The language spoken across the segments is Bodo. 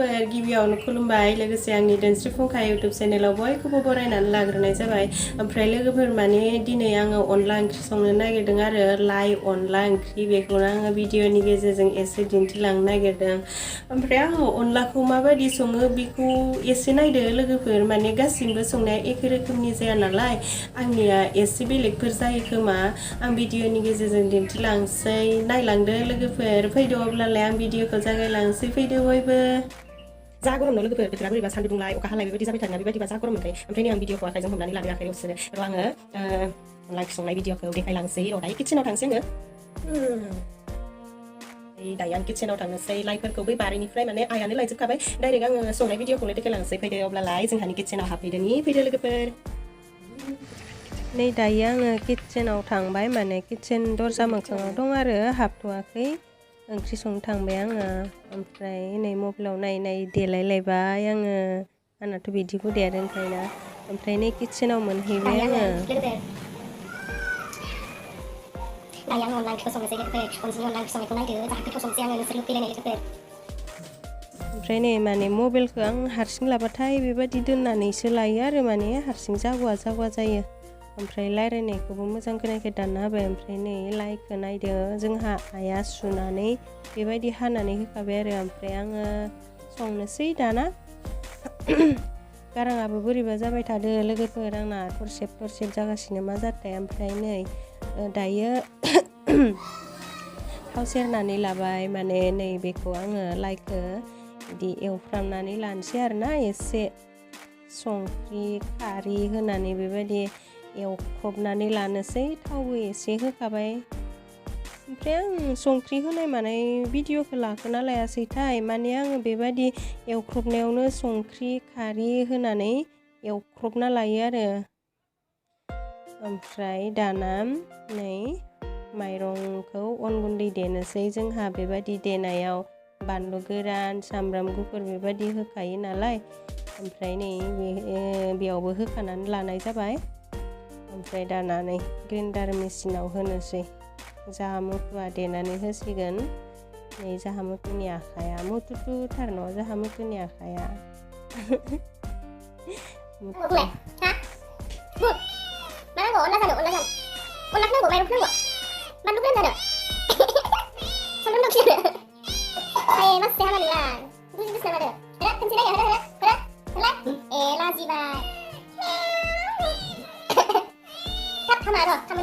लोगोफोर गिबियावनो खुलुमबाय लोगोसे आंनि दोनस्रि फुंखा इउटुब चेनेलाव बयखौबो बरायनानै लाग्रोनाय जाबाय। ओमफ्राय लोगोफोर माने दिनै आङो अनला ओंख्रि संनो नागिरदों आरो लाइ अनला ओंख्रि बेखौनो आङो भिडिअनि गेजेरजों एसे दिन्थिलांनो नागिरदों। ओमफ्राय आङो अनलाखौ माबायदि सङो बेखौ एसे नायदो लोगोफोर माने गासिबो संनाया एखे रोखोमनि जाया नालाय आंनिया एसे बेलेगफोर जायो खोमा आं भिडिअनि गेजेरजों दिन्थिलांसै नायलांदो लोगोफोर फैदो अब्लालाय आं भिडिअखौ जागायलांसै फैदो बयबो। जा गरम न' लोगोफोर बोथोरा बोरैबा सान्दुं दुंलाय अखा हालाय बेबायदि जाबाय थादोंना बेबायदिबा जा गरम मोनखायो। ओमफ्राय नै आं भिडिअखौ आखाइजों हमनानै लादों आखाइ दसेनो र' आङो अनला ओंख्रि संनाय भिडिअखौ देखायलांसै र' दायो किटचेनाव थांसै आङो। दायो आं किटचेनाव थांनोसै लाइफोरखौ बै बारिनिफ्राय माने आइयानो लायजोबखाबाय डाइरेक्ट आङो संनाय भिडिअखौनो देखायलांसै फैदो अब्लालाय जोंहानि किटचेनाव हाबफैदोनि फैदो लोगोफोर। नै दायो आङो किटचेनाव थांबाय माने किटचेन दरजा मोखाङाव दं आरो हाबथ'वाखै ओंख्रि संनो थांबाय आङो। ओमफ्राय नै मबाइलाव नायै देलायलायबाय आङो आंनाथ' बिदि हुदाया दंखायोना। ओमफ्राय नै किटचेनाव मोनहैबाय आङो। दायो आङो अनला ओंख्रिखौ संनोसै लोगोफोर अनजिनि अनला ओंख्रि संनायखौ नायदो जा गोथाव संसै आङो नोंसोर लुबैलायनाय लोगोफोर। ओमफ्राय नै माने मबाइलखौ आं हारसिं लाबाथाय बेबायदि दोननानैसो लायो आरो माने हारसिं जागुवा जायो। ओमफ्राय रायज्लायनायखौबो मोजां खोनायाखै दानना होबाय। ओमफ्राय नै लाइखौ नायदो जोंहा आइया सुनानै बेबायदि हानानै होखाबाय आरो। ओमफ्राय आङो संनोसै दाना गाराङाबो बोरैबा जाबाय थादो लोगोफोर आंना थरसेब जागासिनो मा जाथाय। ओमफ्राय नै दायो थाव सेरनानै लाबाय माने नै बेखौ आङो लाइखौ बिदि एवफ्रामनानै लानोसै आरोना एसे संख्रि खारै होनानै बेबायदि एवख्रबनानै लानोसै थावबो एसे होखाबाय। ओमफ्राय आं संख्रि होनाय मानाय भिडिअखौ लाखोना लायासैथाय माने आङो बेबायदि एवख्रबनायावनो संख्रि खारै होनानै एवख्रबना लायो आरो। ओमफ्राय दाना नै माइरंखौ अन गुन्दै देनोसै जोंहा बेबायदि देनायाव बानलु गोरान सामब्राम गुफुर बेबायदि होखायो नालाय। ओमफ्राय नै बेयावबो होखानानै लानाय जाबाय। ओमफ्राय दाना नै ग्रेन्डार मेचिनाव होनोसै जाहा मुथुआ देनानै होसिगोन। नै जाहा मुथुनि आखाइया मुथुथुथार न' जाहा मुथुनि आखाइया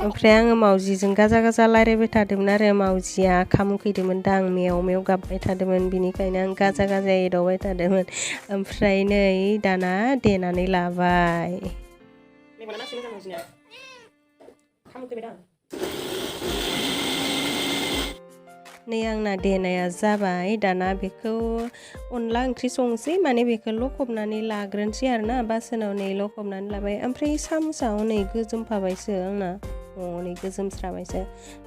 ओमफ्राय आङो मावजिजों गाजा रायज्लायबाय थादोंमोन आरो मावजिया ओंखाम उखैदोंमोन दां मेव गाबबाय थादोंमोन बिनिखायनो आं गाजा एदावबाय थादोंमोन। ओमफ्राय नै दाना देनानै लाबाय। नै आंना देनाया जाबाय दाना बेखौ अनला ओंख्रि संसै माने बेखौ लखबनानै लाग्रोनोसै आरोना बासोनाव नै लखबनानै लाबाय। ओमफ्राय साम'साव नै गोजोमफाबायसो आंना नै गोजोमस्राबायसो।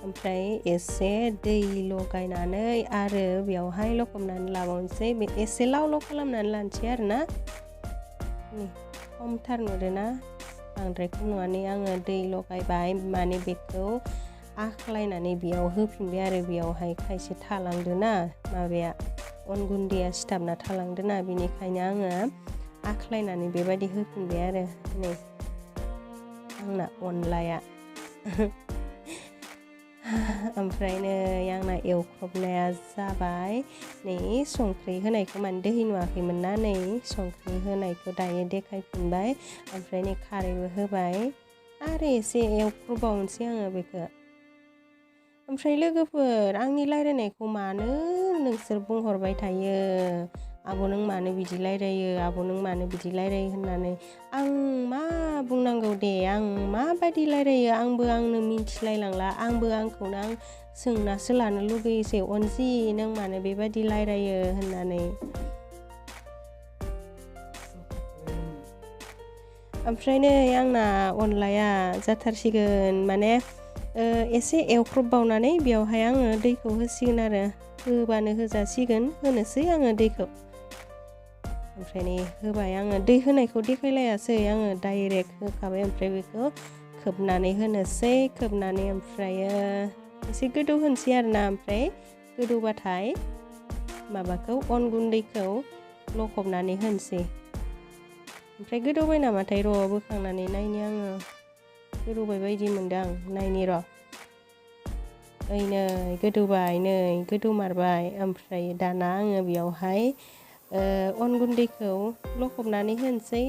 ओमफ्राय एसे दै लगायनानै आरो बेवहाय लखबनानै लाबावनोसै एसे लाव खालामनानै लानोसै आरोना। खमथार नुदोंना बांद्राय खम नुनानै आङो दै लगायबाय माने बेखौ आख्लायनानै बेयाव होफिनबाय आरो बेयावहाय खायसे थालांदोना माबाया अन गुन्दैया सिथाबना थालांदोना बेनिखायनो आङो आख्लायनानै बेबायदि होफिनबाय आरो नै आंना अनलाया ओमफ्राय नै आंना एवख्रबनाया जाबाय। नै संख्रि होनायखौ माने दै नुवाखैमोन ना नै संख्रि होनायखौ दायो देखायफिनबाय। ओमफ्राय नै खारैबो होबाय आरो एसे एवख्रबावनोसै आङो बेखौ। ओमफ्राय लोगोफोर आंनि रायज्लायनायखौ मानो नोंसोर बुंहरबाय थायो आब' नों मानो बिदि रायज्लायो आब' नों मानो बिदि रायज्लायो होननानै। आं मा बुंनांगौ दे आं माबायदि रायज्लायो आंनो मिथिलायलांला आंबो आंखौनो आं सोंनासो लानो लुगैयोसै अनजि नों मानो बेबायदि रायज्लायो होननानै। ओमफ्राय नै आंना अनलाया जाथारसिगोन माने एसे एवख्रबबावनानै बेवहाय आङो दैखौ होसिगोन आरो होबानो होजासिगोन होनोसै आङो दैखौ। ओमफ्राय नै होबाय आङो दै होनायखौ देखायलायासै आङो डाइरेक्ट होखाबाय। ओमफ्राय बेखौ खोबनानै होनोसै खोबनानै ओमफ्रायो एसे गोदौ होनोसै आरोना। ओमफ्राय गोदौबाथाय माबाखौ अन गुन्दैखौ लखबनानै होनोसै ओमफ्राय गोदौबाय नामाथाय र' बोखांनानै नायनि आङो गोदौबाय बायदि मोनदों आं नायनि र' ओइ नै गोदौबाय नै गोदौमारबाय ओमफ्राय दाना आङो बेयावहाय अन गुन्दैखौ लखबनानै होनोसै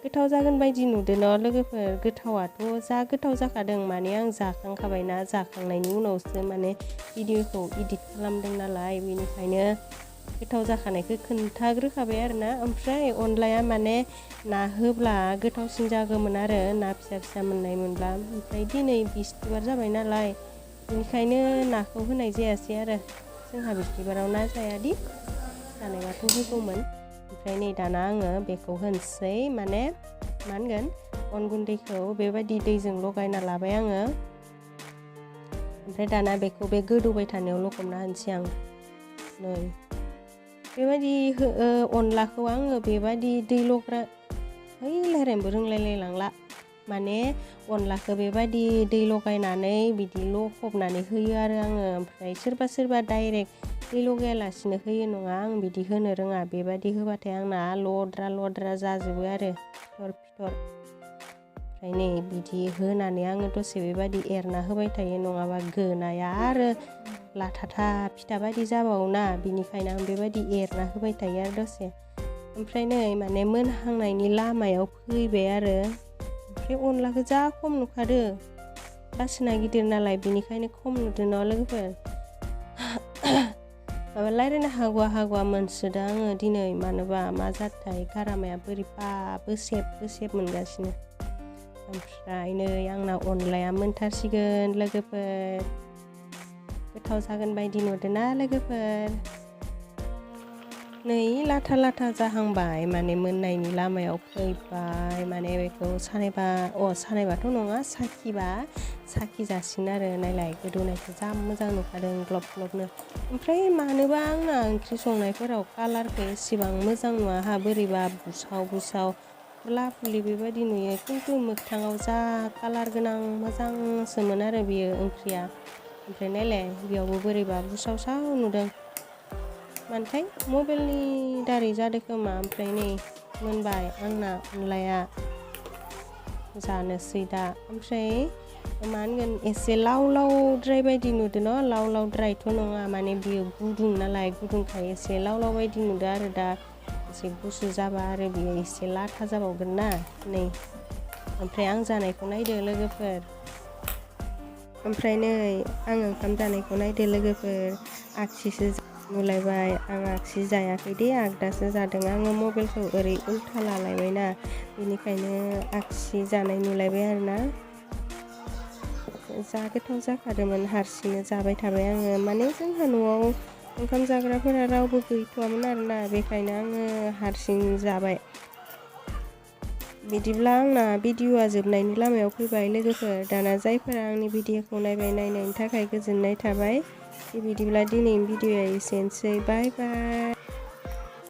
गोथाव जागोन बायदि नुदों न' लोगोफोर गोथावाथ' जा गोथाव जाखादों माने आं जाखांखाबायना जाखांनायनि उनावसो माने भिडिअखौ इडिट खालामदों नालाय बेनिखायनो गोथाव जाखानायखौ खोन्थाग्रोखाबाय आरोना ओमफ्राय अनलाया माने ना होब्ला गोथावसिन जागौमोन आरो ना फिसा फिसा मोननाय मोनब्ला ओमफ्राय दिनै बिस्थिबार जाबाय नालाय बेनिखायनो नाखौ होनाय जायासै आरो जोंहा बिस्थिबाराव ना जायादि जानायबाथ' होगौमोन ओमफ्राय नै दाना आङो बेखौ होनोसै माने मा होनगोन अन गुन्दैखौ बेबायदि दैजों लगायना लाबाय आङो ओमफ्राय दाना बेखौ बे गोदौबाय थानायाव लखबना होनोसै आं नै बेबायदि अनलाखौ आङो बेबायदि दै लग्रा रायलायनोबो रोंलायलायलांला माने अनलाखौ बेबायदि दै लगायनानै बिदि लखबनानै होयो आरो आङो ओमफ्राय सोरबा सोरबा डाइरेक्ट दै लगायालासिनो होयो नङा आं बिदि होनो रोङा बेबायदि होबाथाय आंना लद्रा लद्रा जाजोबो आरो फिथर फिथर ओमफ्राय नै बिदि होनानै आङो दसे बेबायदि एरना होबाय थायो नङाबा गोनाया आरो लाथाथा फिथा बायदि जाबावोना बिनिखायनो आं बेबायदि एरना होबाय थायो आरो दसे ओमफ्राय नै माने मोनहांनायनि लामायाव फैबाय आरो ओमफ्राय अनलाखौ जा खम नुखादो बासोना गिदिर नालाय बिनिखायनो खम नुदों न' लोगोफोर माबा रायलायनो हागवा मोनसोदों आङो दिनै मानोबा मा जाथाय गारामाया बोरैबा बोसेब मोनगासिनो ओमफ्राय नै आंना अनलाया मोनथारसिगोन लोगोफोर गोथाव जागोन बायदि नुदोंना लोगोफोर नै लाथा लाथा जाहांबाय माने मोननायनि लामायाव फैबाय माने बेखौ सानायबाथ' नङा साखि जासिगोन आरो नायलाय गोदौनायखौ जा मोजां नुखादों ग्लब ग्लबनो ओमफ्राय मानोबा आंना ओंख्रि संनायफोराव कालारखौ एसेबां मोजां नुवा बोरैबा बुसाव फुरला फुरलि बेबायदि नुयो खिन्थु मोगथाङाव जा कालार गोनां मोजांसोमोन आरो बेयो ओंख्रिया ओमफ्राय नायलाय बेयावबो बोरैबा बुसावसाव नुदों मानोथाय मबाइलनि दारै जादों खोमा ओमफ्राय नै मोनबाय आंना अनलाया जानोसै दा ओमफ्राय मा होनगोन एसे लावद्राय बायदि नुदों न' लावद्रायथ' नङा माने बियो गुदुं नालाय गुदुंखाय एसे लाव बायदि नुदों आरो दा एसे गुसु जाबा आरो बियो एसे लाथा जाबावगोन ना नै ओमफ्राय आं जानायखौ नायदो लोगोफोर ओमफ्राय नै आं ओंखाम जानायखौ नायदो लोगोफोर आगसिसो नुलायबाय आं आगसि जायाखै दे आगदासो जादों आङो मबाइलखौ ओरै उल्था लालायबायना बेनिखायनो आगसि जानाय नुलायबाय आरोना जा गोथाव जाखादोंमोन हारसिंनो जाबाय थाबाय आङो माने जोंहा न'आव ओंखाम जाग्राफोरा रावबो गैथ'वामोन आरोना बेखायनो आङो हारसिं जाबाय बिदिब्ला आंना भिडिअ'आ जोबनायनि लामायाव फैबाय लोगोफोर दाना जायफोरा आंनि भिडिअ'खौ नायनायनि थाखाय गोजोननाय थाबाय बिदिब्ला दिनैनि भिडिअ'आ एसेनोसै बाय बाय